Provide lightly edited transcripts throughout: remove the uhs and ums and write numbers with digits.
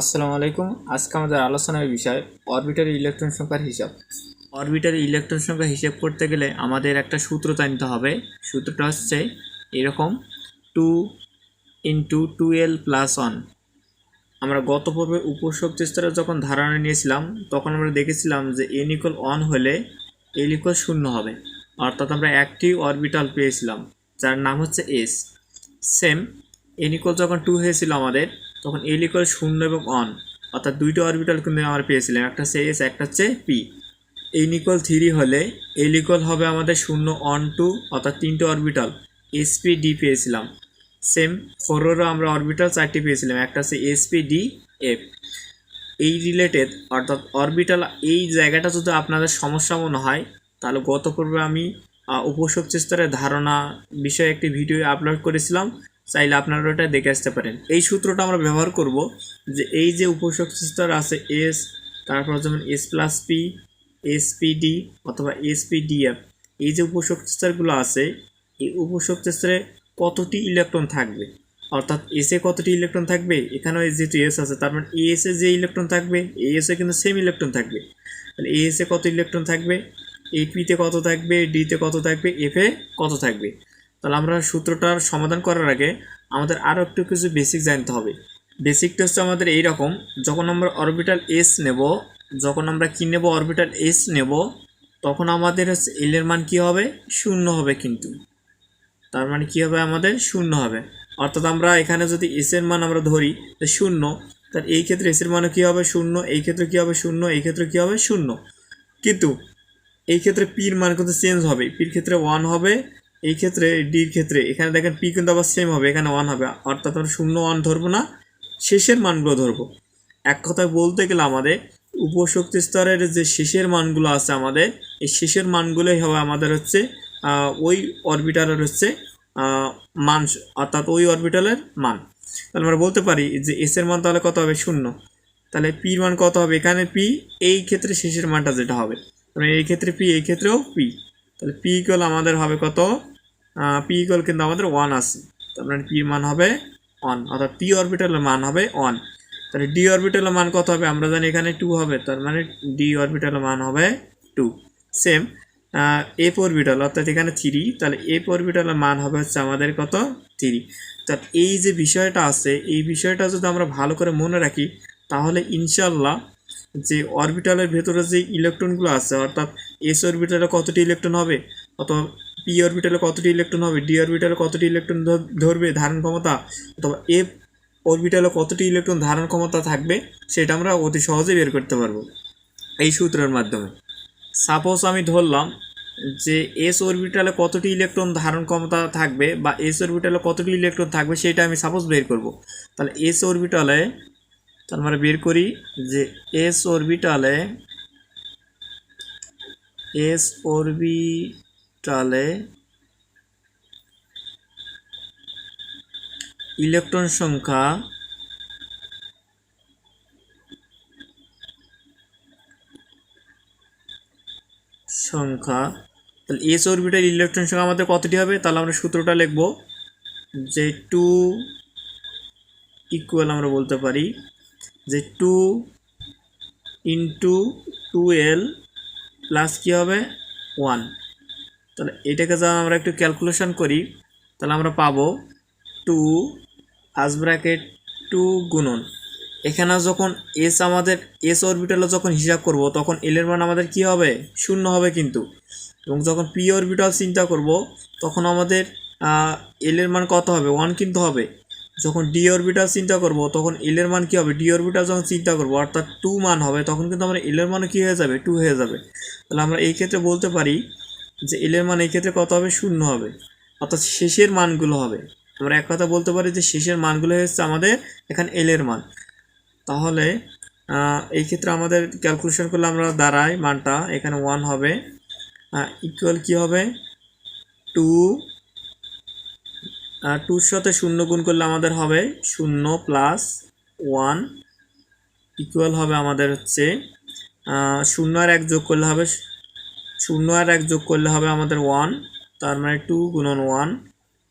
আসসালামু আলাইকুম। আজকে আমাদের আলোচনার বিষয় অরবিটাল ইলেকট্রন সংখ্যার হিসাব। অরবিটাল ইলেকট্রন সংখ্যা হিসাব করতে গেলে আমাদের একটা সূত্র জানতে হবে। সূত্রটা হচ্ছে এরকম 2 × 2l+1। আমরা গত পর্বে উপশক্তি স্তরে যখন ধারণা নিয়েছিলাম তখন আমরা দেখেছিলাম যে n=1 হলে l=0 হবে, অর্থাৎ আমরা একটি অরবিটাল পেয়েছিলাম যার নাম হচ্ছে s। সেম n= যখন 2 হয়েছিল আমাদের তখন l=0 এবং 1, অর্থাৎ দুইটা অরবিটাল কিন্তু আমরা পেয়েছিলাম, একটা হচ্ছে s, একটা হচ্ছে p। n=3 হলে l= হবে আমাদের 0 1 2, অর্থাৎ তিনটে অরবিটাল sp d পেয়েছিলাম। সেম 4এরও আমরা অরবিটাল 4টি পেয়েছিলাম, একটা হচ্ছে sp d f। এই রিলেটেড অর্থাৎ অরবিটাল এই জায়গাটা যদি আপনাদের সমস্যা মনে হয় তাহলে গত পর্বে আমি উপশক্তি স্তরের ধারণা বিষয়ে একটি ভিডিও আপলোড করেছিলাম, চাইলে আপনারা ওটা দেখে আসতে পারেন। এই সূত্রটা আমরা ব্যবহার করব যে এই যে উপশক্তি স্তর আছে এস, তারপর যেমন s+p, spd অথবা spdf, এই যে উপশক্তি স্তরগুলো আছে এই উপশক্তি স্তরে কতটি ইলেকট্রন থাকবে, অর্থাৎ এসে কতটি ইলেকট্রন থাকবে, এখানেও যেহেতু এস আছে তার মানে এসে যে ইলেকট্রন থাকবে এসে কিন্তু সেম ইলেকট্রন থাকবে। তাহলে এসে কত ইলেকট্রন থাকবে, পিতে কত থাকবে, ডিতে কত থাকবে, এফে কত থাকবে। তাহলে আমরা সূত্রটার সমাধান করার আগে আমাদের আরও একটু কিছু বেসিক জানতে হবে। বেসিকটা হচ্ছে আমাদের এইরকম, যখন আমরা অরবিটাল এস নেব, যখন আমরা কি নেব অরবিটাল এস নেব, তখন আমাদের হচ্ছে এল এর মান কী হবে, 0 হবে। কিন্তু তার মানে কী হবে, আমাদের 0 হবে। অর্থাৎ আমরা এখানে যদি এস এর মান আমরা ধরি 0, তার এই ক্ষেত্রে এস এর মানও কী হবে 0, এই ক্ষেত্রে কী হবে 0, এই ক্ষেত্রে কী হবে 0। কিন্তু এই ক্ষেত্রে পির মান কিন্তু চেঞ্জ হবে, পির ক্ষেত্রে 1 হবে, এই ক্ষেত্রে ডির ক্ষেত্রে এখানে দেখেন পি কিন্তু আবার সেম হবে, এখানে 1 হবে। অর্থাৎ আমরা 0 1 ধরবো না, শেষের মানগুলো ধরবো। এক কথায় বলতে গেলে আমাদের উপশক্তি স্তরের যে শেষের মানগুলো আছে আমাদের, এই শেষের মানগুলোই হবে আমাদের হচ্ছে ওই অরবিটালের হচ্ছে মান, অর্থাৎ ওই অরবিটালের মান। তাহলে আমরা বলতে পারি যে এস এর মান তাহলে কত হবে 0, তাহলে পির মান কত হবে, এখানে পি, এই ক্ষেত্রে শেষের মানটা যেটা হবে, মানে এই ক্ষেত্রে পি, এই ক্ষেত্রেও পি। তাহলে পি ইকুয়াল আমাদের হবে কত, পি ইকুয়াল কিন্তু আমাদের 1 আছে, তার মানে পির মান হবে 1, অর্থাৎ পি অরবিটালের মান হবে 1। তাহলে ডি অরবিটালের মান কত হবে, আমরা জানি এখানে 2 হবে, তার মানে ডি অরবিটালের মান হবে 2। সেম এফ অরবিটাল, অর্থাৎ এখানে 3, তাহলে এফ অরবিটালের মান হবে হচ্ছে আমাদের কত 3। তার এই যে বিষয়টা আছে এই বিষয়টা যদি আমরা ভালো করে মনে রাখি তাহলে ইনশাল্লাহ যে অরবিটালের ভেতরে যে ইলেকট্রনগুলো আছে, অর্থাৎ এস অরবিটালে কতটি ইলেকট্রন হবে, অথবা পি অরবিটালে কতটি ইলেকট্রন হবে, ডি অরবিটালে কতটি ইলেকট্রন ধরবে ধারণ ক্ষমতা, অথবা এফ অরবিটালে কতটি ইলেকট্রন ধারণ ক্ষমতা থাকবে, সেটা আমরা অতি সহজে বের করতে পারবো এই সূত্রের মাধ্যমে। সাপোজ আমি ধরলাম যে এস অরবিটালে কতটি ইলেকট্রন ধারণ ক্ষমতা থাকবে বা এস অরবিটালে কতটি ইলেকট্রন থাকবে সেটা আমি সাপোজ বের করব। তাহলে এস অরবিটালে, তাহলে আমরা বের করি যে এস অরবিটালে ইলেকট্রন সংখ্যা তাহলে এস অরবিটাল ইলেকট্রন সংখ্যা আমাদের কতটি হবে, তাহলে আমরা সূত্রটা লিখব যে 2 ইকুয়াল, আমরা বলতে পারি যে 2 × 2l প্লাস কী হবে 1। তাহলে এটাকে যখন আমরা একটু ক্যালকুলেশন করি তাহলে আমরা পাবো 2 ফার্স্ট ব্র্যাকেট 2 গুণন, এখানে যখন এস আমাদের এস অরবিটালে যখন হিসাব করব তখন এল এর মান আমাদের কি হবে 0 হবে কিন্তু, এবং যখন পি অরবিটাল চিন্তা করব তখন আমাদের এল এর মান কত হবে 1 কিন্তু হবে। যখন ডি অরবিটাল চিন্তা করব তখন এল এর মান কি হবে, ডি অরবিটাল যখন চিন্তা করব অর্থাৎ 2 মান হবে, তখন কিন্তু আমরা এল এর মানও কি হয়ে যাবে 2 হয়ে যাবে। তাহলে আমরা এই ক্ষেত্রে বলতে পারি যে এল এর মান এই ক্ষেত্রে কত হবে 0 হবে, অর্থাৎ শেষের মানগুলো হবে। আমরা এক কথা বলতে পারি যে শেষের মানগুলো হচ্ছে আমাদের এখানে এল এর মান। তাহলে এই ক্ষেত্রে আমাদের ক্যালকুলেশন করলে আমরা দাঁড়ায় মানটা এখানে 1 হবে, ইকুয়াল কি হবে 2, 2-র সাথে 0 গুণ করলে আমাদের হবে 0 প্লাস 1 ইকুয়াল হবে আমাদের হচ্ছে 0 আর 1 যোগ করলে হবে 0 আর 1 যোগ করলে হবে আমাদের 1, তার মানে 2 গুণন 1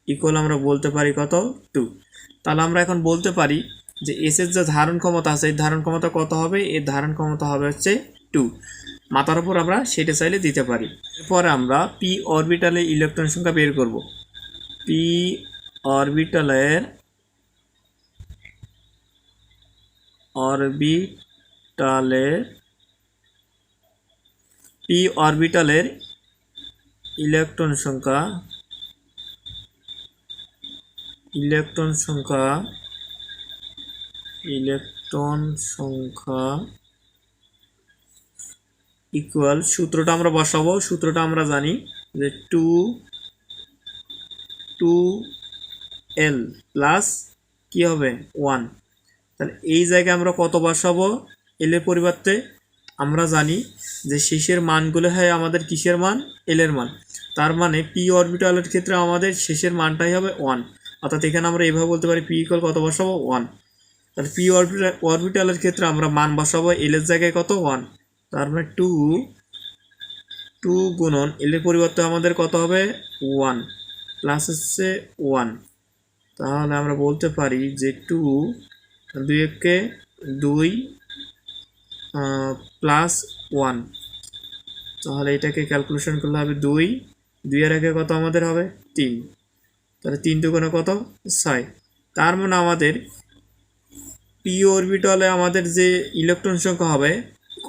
ইকুয়াল আমরা বলতে পারি কত 2। তাহলে আমরা এখন বলতে পারি যে এস এর যে ধারণ ক্ষমতা আছে এই ধারণ ক্ষমতা কত হবে, এর ধারণ ক্ষমতা হবে হচ্ছে 2। মাথার উপর আমরা সেটা চাইলে দিতে পারি। এরপরে আমরা পি অরবিটালে ইলেকট্রন সংখ্যা বের করব। পি অরবিটালের ইলেকট্রন সংখ্যা ইকুয়াল, সূত্রটা আমরা বসাবো। সূত্রটা আমরা জানি যে 2l প্লাস কি হবে 1। তাহলে এই জায়গায় আমরা কত বসাবো, এল এর পরিবর্তে আমরা জানি যে শেষের মানগুলো হয় আমাদের কিসের মান, এল এর মান। তার মানে পি অরবিটালের ক্ষেত্রে আমাদের শেষের মানটাই হবে 1, অর্থাৎ এখানে আমরা এভাবে বলতে পারি পি ইকুয়াল কত বসাবো 1। তাহলে পি অরবিটালের ক্ষেত্রে আমরা মান বসাবো এল এর জায়গায় কত 1, তার মানে 2 গুণন এল এর পরিবর্তে আমাদের কত হবে 1 প্লাস হচ্ছে 1। তাহলে আমরা বলতে পারি যে 2 কে 2 প্লাস 1। তাহলে এটাকে ক্যালকুলেশন করলে হবে 2 এর আগে কত আমাদের হবে 3, তাহলে 3 দুগুণে কত 6। তার মানে আমাদের পি অরবিটালে আমাদের যে ইলেকট্রন সংখ্যা হবে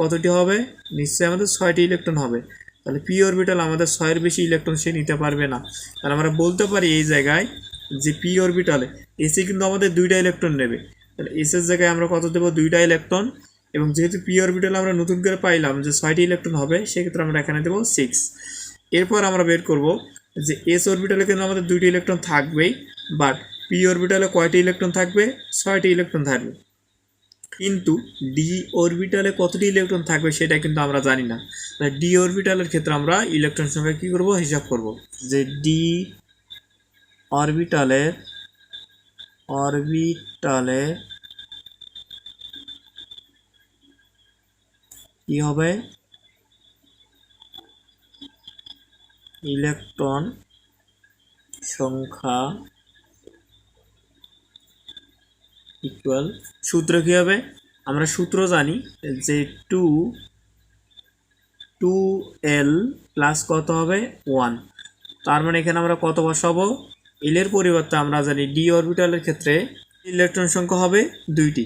কতটি হবে, নিশ্চয়ই আমাদের 6টি ইলেকট্রন হবে। তাহলে পি অরবিটাল আমাদের 6-এর বেশি ইলেকট্রন সে নিতে পারবে না। তাহলে আমরা বলতে পারি এই জায়গায় যে পি অরবিটালে এসে কিন্তু আমাদের 2টা ইলেকট্রন নেবে। তাহলে এস এর জায়গায় আমরা কত দেবো, 2টা ইলেকট্রন। এবং যেহেতু পি অরবিটালে আমরা নতুন করে পাইলাম যে 6টি ইলেকট্রন হবে, সেক্ষেত্রে আমরা এখানে দেবো 6। এরপর আমরা বের করব যে এস অরবিটালে কিন্তু আমাদের 2টি ইলেকট্রন থাকবেই, বাট পি অরবিটালে কয়টি ইলেকট্রন থাকবে, 6টি ইলেকট্রন থাকবে। কিন্তু ডি অরবিটালে কতটি ইলেকট্রন থাকবে সেটা কিন্তু আমরা জানি না। তাই ডি অরবিটালের ক্ষেত্রে আমরা ইলেকট্রন সংখ্যা কি করব, হিসাব করব। যে ডি অরবিটালে কি হবে, ইলেকট্রন সংখ্যা ইকুয়াল, সূত্র কি হবে, আমরা সূত্র জানি যে 2l প্লাস কত হবে 1। তার মানে এখানে আমরা কত বসাবো, এল এর পরিবর্তে আমরা জানি ডি অরবিটালের ক্ষেত্রে ইলেকট্রন সংখ্যা হবে 2টি।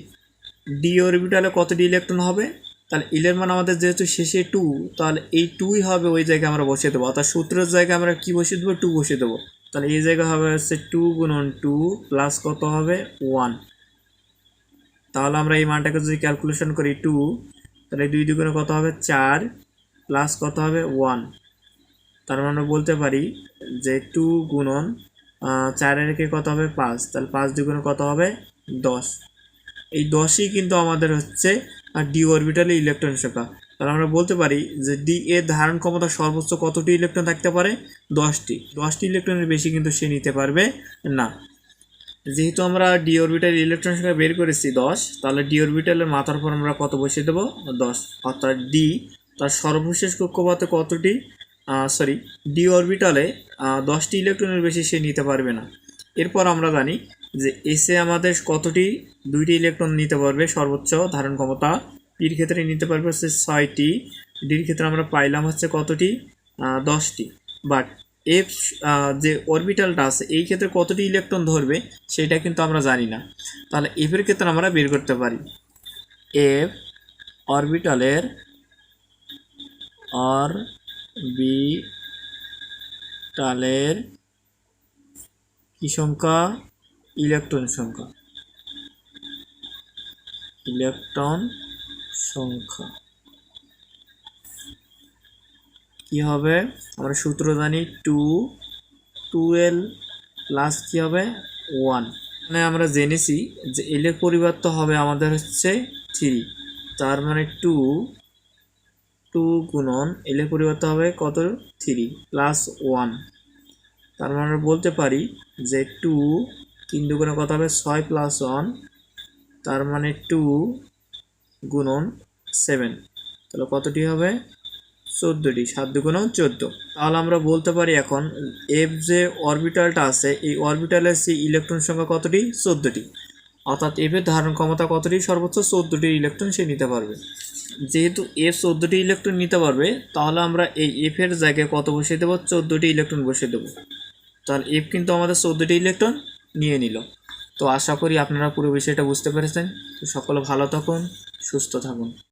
ডি অরবিটালে কতটি ইলেকট্রন হবে, তাহলে এল এর মান আমাদের যেহেতু শেষে 2, তাহলে এই 2ই হবে ওই জায়গায় আমরা বসিয়ে দেবো। অর্থাৎ সূত্রের জায়গায় আমরা কি বসিয়ে দেবো, 2 বসিয়ে দেবো। তাহলে এই জায়গায় হবে হচ্ছে 2 গুণন 2 প্লাস কত হবে 1। তাহলে আমরা এই মানটাকে যদি ক্যালকুলেশন করি 2, তাহলে 2 দুগুণে কত হবে 4 প্লাস কত হবে 1। তার মানে আমরা বলতে পারি যে 2 গুণন 4 এর কে কত হবে 5, তাহলে 5 দুগুণে কত হবে 10। এই 10ই কিন্তু আমাদের হচ্ছে ডি অরবিটালে ইলেকট্রন সংখ্যা। তাহলে আমরা বলতে পারি যে ডি এর ধারণ ক্ষমতা সর্বোচ্চ কতটি ইলেকট্রন থাকতে পারে, 10টি ইলেকট্রনের বেশি কিন্তু সে নিতে পারবে না। যেহেতু আমরা ডি অরবিটাল ইলেকট্রন সংখ্যা বের করেছি 10, তাহলে ডি অরবিটালের মাথার উপর আমরা কত বসিয়ে দেবো 10, অর্থাৎ ডি তার সর্বশেষ কক্ষপথে কতটি, ডি অরবিটালে 10টি ইলেকট্রনের বেশি সে নিতে পারবে না। এরপর আমরা জানি যে এসে আমাদের কতটি, 2টি ইলেকট্রন নিতে পারবে সর্বোচ্চ ধারণ ক্ষমতা। পির ক্ষেত্রে নিতে পারবে হচ্ছে 6টি, ডির ক্ষেত্রে আমরা পাইলাম হচ্ছে কতটি 10টি। বাট এফ যে অরবিটালটা আছে এই ক্ষেত্রে কতটি ইলেকট্রন ধরবে সেটা কিন্তু আমরা জানি না। তাহলে এফ এর ক্ষেত্রে আমরা বের করতে পারি এফ অরবিটালের কি সংখ্যা, ইলেকট্রন সংখ্যা কি হবে, আমরা সূত্র জানি 2l প্লাস কি হবে 1। মানে আমরা জেনেছি যে এল এর পরিবর্তে হবে আমাদের হচ্ছে 3, তার মানে 2 গুণন এল এর পরিবর্তে হবে কত 3 প্লাস 1। তার মানে আমরা বলতে পারি যে 3 দুগুণে কত হবে 6 প্লাস 1, তার মানে 2 গুণন 7, তাহলে কতটি হবে 14টি, 7 দুগুণে 14। তাহলে আমরা বলতে পারি এখন এফ যে অরবিটালটা আছে এই অরবিটালের সেই ইলেকট্রন সংখ্যা কতটি, 14টি। অর্থাৎ এফের ধারণ ক্ষমতা কতটি? সর্বোচ্চ 14টি ইলেকট্রন সে নিতে পারবে। যেহেতু এফ 14টি ইলেকট্রন নিতে পারবে, তাহলে আমরা এই এফের জায়গায় কত বসিয়ে দেবো? 14টি ইলেকট্রন বসিয়ে দেবো। তাহলে এফ কিন্তু আমাদের 14টি ইলেকট্রন নিয়ে নিল। তো আশা করি আপনারা পুরো বিষয়টা বুঝতে পেরেছেন। তো সকলে ভালো থাকুন, সুস্থ থাকুন।